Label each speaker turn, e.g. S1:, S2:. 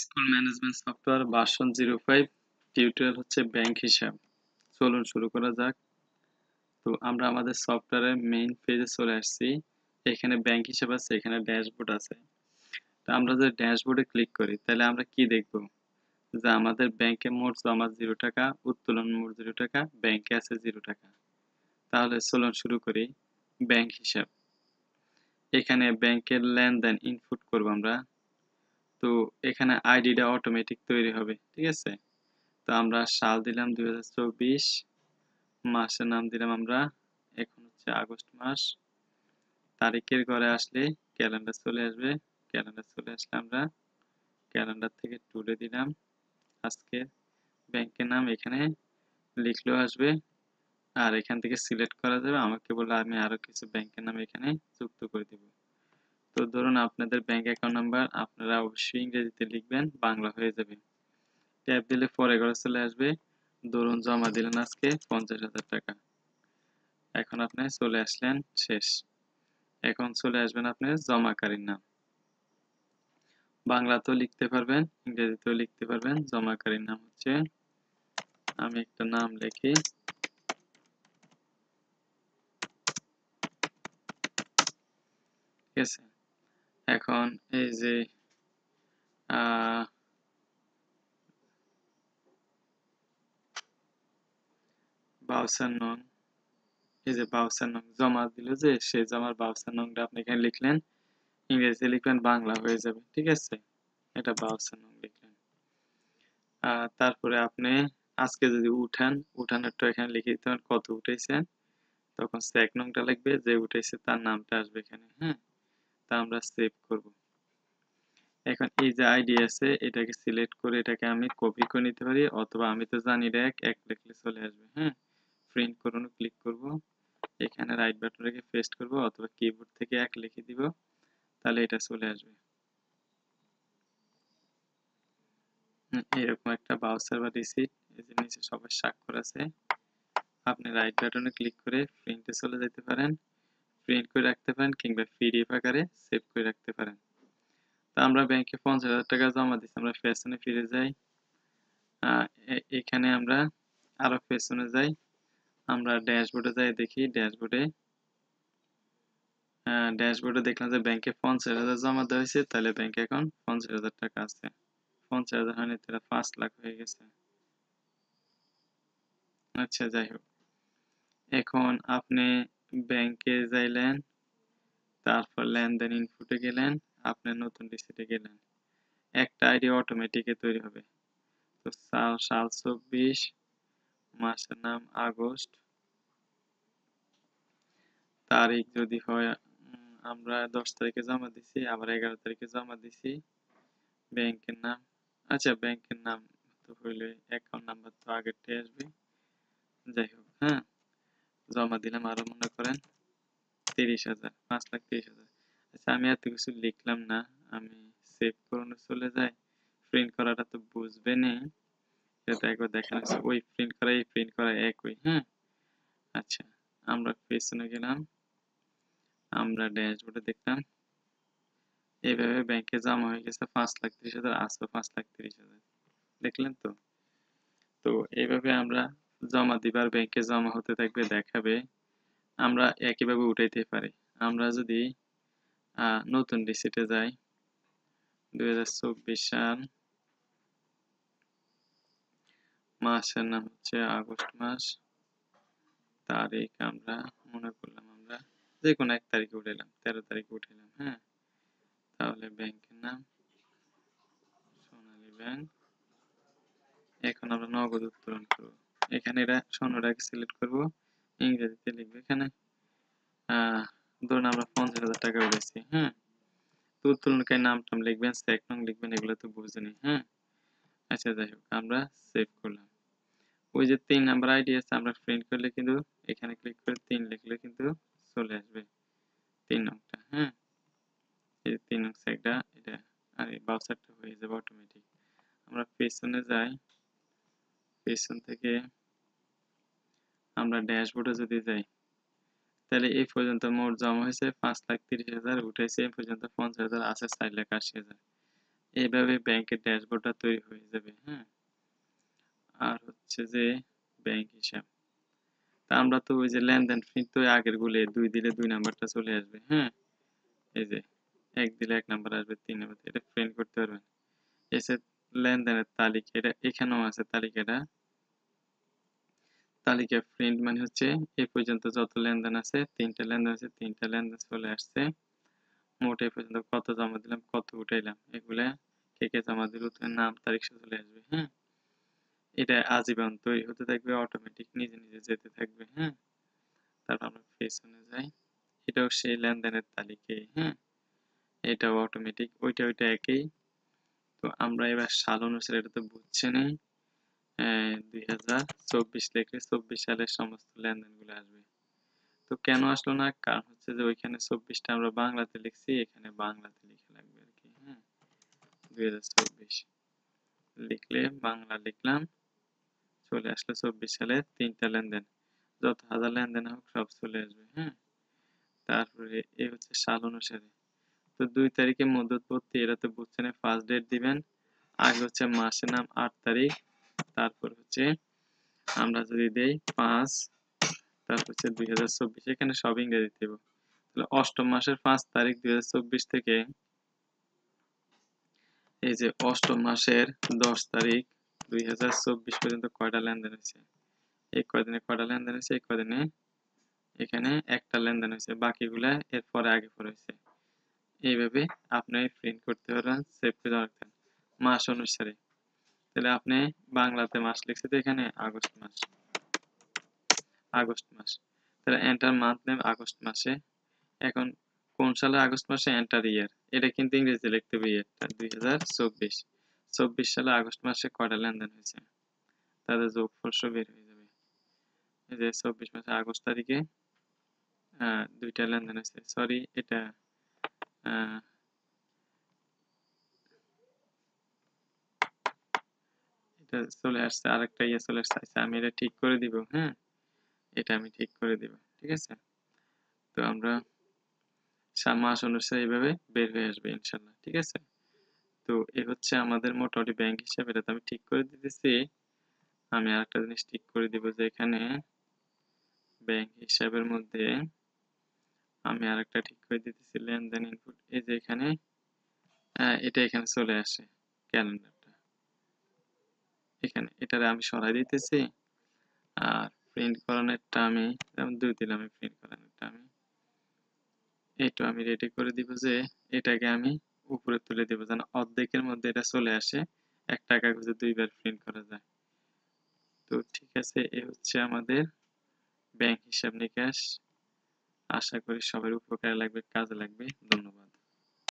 S1: School management software version 05 tutorial হচ্ছে bank হিসাব। চলুন শুরু করা যাক। তো আমরা আমাদের সফটওয়্যারের মেইন পেজে চলে আসছি। এখানে ব্যাংক হিসাব আছে, এখানে ড্যাশবোর্ড আছে। তো আমরা যদি ড্যাশবোর্ডে ক্লিক করি তাহলে আমরা কি দেখব? যে আমাদের ব্যাংকে মোট জমা 0 টাকা, উত্তোলন মোট 0 টাকা, ব্যাংকে আছে 0 টাকা। তাহলে চলুন শুরু করি। ব্যাংক হিসাব। এখানে ব্যাংকের লেনদেন ইনপুট করব আমরা। তো এখানে আইডিটা অটোমেটিক তৈরি হবে, ঠিক আছে? তো আমরা সাল দিলাম 2024, মাসের নাম দিলাম আমরা, এখন হচ্ছে আগস্ট মাস। তারিখের ঘরে আসলে ক্যালেন্ডার চলে আসবে, ক্যালেন্ডার চলে আসলে আমরা ক্যালেন্ডার থেকে তুলে দিলাম আজকে ব্যাংকের নাম, এখানে লিখলেও আসবে আর এখান থেকে সিলেক্ট করা যাবে। আমাকে বলে আমি আরো কিছু ব্যাংকের নাম এখানে যুক্ত করে দিব। তো ধরুন আপনাদের ব্যাংক অ্যাকাউন্ট নাম্বার আপনারা অবশ্যই ইংরেজিতে লিখবেন, বাংলা হয়ে যাবে। ট্যাব দিলে পরে ঘরে চলে আসবে। ধরুন জমা দিলেন আজকে 50,000 টাকা। এখন আপনি চলে আসলেন, শেষ। এখন চলে আসবেন আপনি জমাকারীর নাম। বাংলাতেও লিখতে পারবেন, ইংরেজিতেও লিখতে পারবেন। জমাকারীর নাম হচ্ছে, আমি একটা নাম লিখি, ঠিক আছে? এখন এই যে বাউচার নং, এই যে বাউচার নং জমা দিল যে সেই জমার বাউচার নংটা আপনি এখানে লিখলেন, ইংরেজিতে লিখবেন, বাংলা হয়ে যাবে, ঠিক আছে? এটা বাউচার নং লিখলেন। তারপরে আপনি আজকে যদি উঠানেরটা এখানে লিখে দিতে পারেন, কত উঠেছেন। তখন চেক নংটা লিখবে, যে উঠেছে তার নামটা আসবে এখানে। হ্যাঁ, তা আমরা সেভ করব। এখন এই যে আইডি আছে এটাকে সিলেক্ট করে এটাকে আমি কপি করে নিতে পারি, অথবা আমি তো জানি এক লিখলে চলে আসবে। হ্যাঁ, প্রিন্ট করুন ক্লিক করব, এখানে রাইট বাটন রেখে পেস্ট করব, অথবা কিবোর্ড থেকে এক লিখে দিব, তাহলে এটা চলে আসবে। এরকম একটা বাউচার বা রিসিট, এই যে নিচে সবার স্বাক্ষর আছে। আপনি রাইট বাটনে ক্লিক করে প্রিন্টে চলে যেতে পারেন, প্রিন্ট করে রাখতে পারেন, কিংবা পিডিএফ আকারে সেভ করে রাখতে পারেন। তো আমরা ব্যাংকে 50,000 টাকা জমা দিচ্ছি, আমরা পেছনে ফিরে যাই। এখানে আমরা আরো পেছনে যাই, আমরা ড্যাশবোর্ডে যাই, দেখি ড্যাশবোর্ডে দেখলাম যে ব্যাংকে 50,000 জমা দেওয়া হয়েছে, তাহলে ব্যাংকে এখন 50,000 টাকা আছে। 50,000 হয়নি, তাহলে 5 লাখ হয়ে গেছে। আচ্ছা, যাই হোক, এখন আপনি ব্যাংকে যাইলেন, তারপর লেনদেন ইনপুটে গেলেন, আপনি নতুন রিসিটে গেলেন, একটা আইডি অটোমেটিক তৈরি হবে। তো সাল 24, মাসের নাম আগস্ট, তারিখ যদি হয় আমরা 10 তারিখে জমা দিছি, আবার 11 তারিখে জমা দিছি। ব্যাংকের নাম, আচ্ছা ব্যাংকের নাম তো হইলে অ্যাকাউন্ট নাম্বার তো আগেরটাই আসবে। যাই হোক, হ্যাঁ, জমা দিলাম আরো মনে করেন 30,000, 5,30,000। আচ্ছা, আমি এত কিছু লিখলাম না, আমি সেভ করতে চলে যাই। প্রিন্ট করাটা তো বুঝবে না, এটা একবার দেখানো হচ্ছে, ওই প্রিন্ট করা এই প্রিন্ট করা একই। হ্যাঁ, আচ্ছা, আমরা পেছনে গেলাম, আমরা ড্যাশবোর্ডে দেখলাম এইভাবে ব্যাংকে জমা হয়ে গেছে 5,30,000, আসো 5,30,000, দেখলেন তো? তো এইভাবে আমরা জমা দিবার, ব্যাংকে জমা হতে থাকবে, দেখাবে, আমরা একইভাবে উঠাইতে পারি। আমরা যদি নতুন রিসিটে যাই, 2024 সাল, মাসের নাম হচ্ছে আগস্ট মাস, তারিখ আমরা মনে করলাম আমরা যে কোনো এক তারিখে উঠাইলাম, 13 তারিখে উঠাইলাম। হ্যাঁ, তাহলে ব্যাংকের নাম সোনালী ব্যাংক। এখন আমরা নগদ উত্তোলন করব, এখানে এটা স্বর্ণটাকে সিলেক্ট করব, ইংরেজিতে লিখবো এখানে, ধরুন আমরা 50,000 টাকা উঠেছি। হ্যাঁ, তো উত্তোলনকারী নাম টাম লিখবেন, চেক নং লিখবেন, এগুলো তো বুঝেনি। হ্যাঁ, আচ্ছা, যাই হোক, আমরা সেভ করলাম। ওই যে 3 নাম্বার আইডি আছে, আমরা প্রিন্ট করলে কিন্তু এখানে ক্লিক করে 3 লিখলে কিন্তু চলে আসবে 3 নংটা। হ্যাঁ, এই 3 নং চেকটা এটা, আর এই বাউচারটা হয়ে যাবে অটোমেটিক। আমরা পেছনে যাই, পেছন থেকে আমরা ড্যাশবোর্ডে যদি যাই, তাহলে এই পর্যন্ত মোট জমা হয়েছে 5,30,000, উঠেছে এই পর্যন্ত 50,000, আছে 4,80,000। এইভাবে ব্যাংকের ড্যাশবোর্ডটা তৈরি হয়ে যাবে। হ্যাঁ, আর হচ্ছে যে ব্যাংক হিসাব, তা আমরা তো ওই যে লেনদেন প্রিন্ট তো আগের গুলো 2 দিলে 2 নাম্বারটা চলে আসবে। হ্যাঁ, এই যে 1 দিলে 1 নাম্বার আসবে, 3 নাম্বার, এটা প্রিন্ট করতে পারবেন। এসে লেনদেনের তালিকা, এটা এখানেও আছে তালিকাটা। তালিকা প্রিন্ট মানে হচ্ছে এই পর্যন্ত যত লেনদেন আছে, 3টা লেনদেন আছে, 3টা লেনদেন চলে আসছে। মোট এই পর্যন্ত কত জমা দিলাম, কত উঠাইলাম, এগুলা কে কে জমা দিল, নাম তারিখ চলে আসবে। হ্যাঁ, এটা আজীবন তৈরি হতে থাকবে, অটোমেটিক নিজে নিজে যেতে থাকবে। হ্যাঁ, তারপর আমরা পেছনে যাই, এটাও সেই লেনদেনের তালিকায়। হ্যাঁ, এটাও অটোমেটিক, ওইটা একই। তো আমরা এবার সাল অনুসারে, এটা তো বুঝছেনই, 2024 লিখলে 24 সালের সমস্ত লেনদেনগুলো আসবে। তো কেন আসলো না, কারণ হচ্ছে যে ওইখানে 24টা আমরা বাংলাতে লিখছি, এখানে বাংলাতে লিখে লাগবে আর কি। হ্যাঁ, 2024 লিখলে বাংলা লিখলাম, চলে আসলো 24 সালে 3টা লেনদেন, যত হাজার লেনদেন হোক সব চলে আসবে। হ্যাঁ, তারপরে এই হচ্ছে সাল অনুসারে। তো 2 তারিখে মধ্যবর্তী, এটা তো বুঝছেন, ফার্স্ট ডেট দিবেন, আগে হচ্ছে মাসের নাম 8 তারিখ, তারপর হচ্ছে আমরা যদি দেই 5, তারপর হচ্ছে 2024, এখানে সব ইংরেজিতে দেব। তাহলে অষ্টম মাসের 5 তারিখ 2024 থেকে এই যে অষ্টম মাসের 10 তারিখ 2024 পর্যন্ত কয়টা লেনদেন হয়েছে, এই কয়দিনে কয়টা লেনদেন হয়েছে, এই কয়দিনে এখানে একটা লেনদেন হয়েছে, বাকিগুলা এরপরে আগে পরে হয়েছে। এইভাবে আপনি প্রিন্ট করতে পারবেন, সেভ করে রাখতেন মাস অনুসারে। তাহলে আপনি বাংলাতে মাস লিখছে তো এখানে আগস্ট মাস, আগস্ট মাস, তাহলে এন্টার মান্থ নেম আগস্ট মাসে। এখন কোন সালে আগস্ট মাসে, এন্টার ইয়ার, এটা কিন্তু ইংরেজিতে লিখতে হবে, ইয়ারটা 2024, 24 সালে আগস্ট মাসে কয়টা লেনদেন হয়েছে, তাদের যোগফল সব বের হয়ে যাবে। এই যে 24 মাসে আগস্ট তারিখে 2টা লেনদেন হয়েছে, সরি এটা আহ, এটা চলে আসছে, আরেকটা ইয়ে চলে আসছে। আচ্ছা, আমি এটা ঠিক করে দিব। হ্যাঁ, এটা আমি ঠিক করে দিব, ঠিক আছে। তো আমরা মাস অনুসারে এইভাবে বের হয়ে আসবে ইনশাল্লাহ, ঠিক আছে। তো এই হচ্ছে আমাদের মোটামুটি ব্যাংক হিসাব, এটা তো আমি ঠিক করে দিতেছি। আমি আরেকটা জিনিস ঠিক করে দিব, যে এখানে ব্যাংক হিসাবের মধ্যে আমি আরেকটা ঠিক করে দিতেছি, লেনদেন ইনপুট, এই যে এখানে এটা এখানে চলে আসে ক্যালেন্ডারটা, এখানে এটারে আমি সরাই দিতেছি। আর প্রিন্ট করানোরটা আমি যেমন 2 দিলাম, আমি প্রিন্ট করানোরটা আমি এইটা আমি রেডি করে দিব, যে এটাকে আমি উপরে তুলে দিব, যেন অর্ধেকের মধ্যে এটা চলে আসে, 1 টাকা করে 2বার প্রিন্ট করা যায়। তো ঠিক আছে, এই হচ্ছে আমাদের ব্যাংক হিসাব নিকাশ। আশা করি সবার উপকারে লাগবে, কাজে লাগবে। ধন্যবাদ।